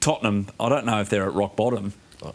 Tottenham, I don't know if they're at rock bottom,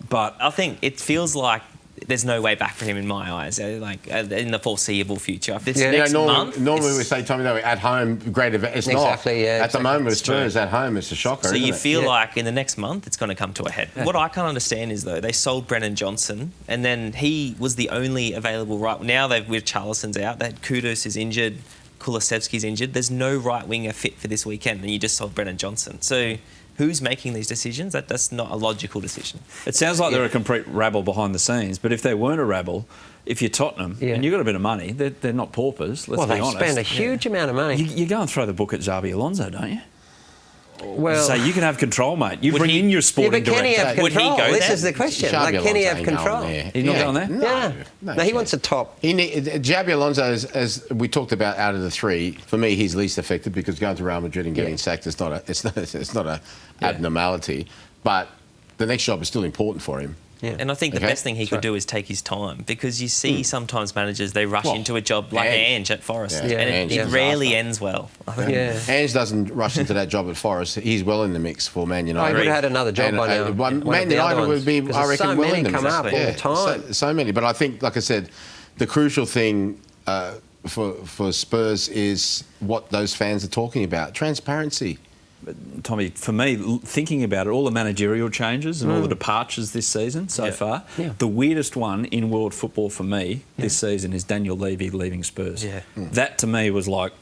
but I think it feels like there's no way back for him in my eyes, like in the foreseeable future. This next month, normally we say, Tommy, though, at home, great event. It's exactly, not. Yeah, at the moment with Spurs at home, it's a shocker. So isn't you it? feel like in the next month it's going to come to a head. What I can't understand is though they sold Brennan Johnson, and then he was the only available right. Now they've with Charlison's out. That Kudus is injured. Kulusevski's injured. There's no right winger fit for this weekend, and you just sold Brennan Johnson. So who's making these decisions? That's not a logical decision. It sounds like they're a complete rabble behind the scenes, but if they weren't a rabble, if you're Tottenham and you've got a bit of money, they're not paupers, let's be honest. Well, they spend a huge amount of money. You go and throw the book at Xabi Alonso, don't you? Well, so you can have control, mate. You bring in your sporting director. Can he have control? Would he go this there? is the question. Like, can he have control? He's not going there? No, he wants a top. Xabi Alonso, as we talked about, out of the three, for me, he's least affected because going to Real Madrid and getting sacked is not a abnormality. But the next job is still important for him. Yeah. And I think the best thing he could do is take his time, because you see sometimes managers, they rush into a job like Ange at Forest, and it rarely ends well. Ange doesn't rush into that job at Forest. He's well in the mix for Man United. He would have had another job by now. Man United would be, I reckon, well in the mix. So many come up all the time. So many. But I think, like I said, the crucial thing for Spurs is what those fans are talking about. Transparency. Tommy, for me, thinking about it, all the managerial changes and all the departures this season so far, the weirdest one in world football for me this season is Daniel Levy leaving Spurs. That to me was like,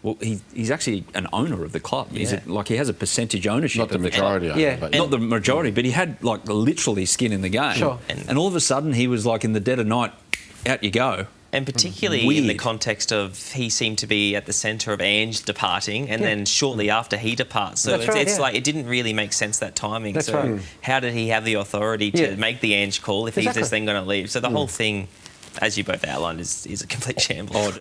well, he's actually an owner of the club. He's he has a percentage ownership. Not the majority. Not the majority, but he had like literally skin in the game. Sure. And all of a sudden he was like in the dead of night, out you go. And particularly in the context of he seemed to be at the centre of Ange departing, and then shortly after he departs. So it's like it didn't really make sense, that timing. So how did he have the authority to make the Ange call if he's just then going to leave? So the whole thing, as you both outlined, is a complete shambles.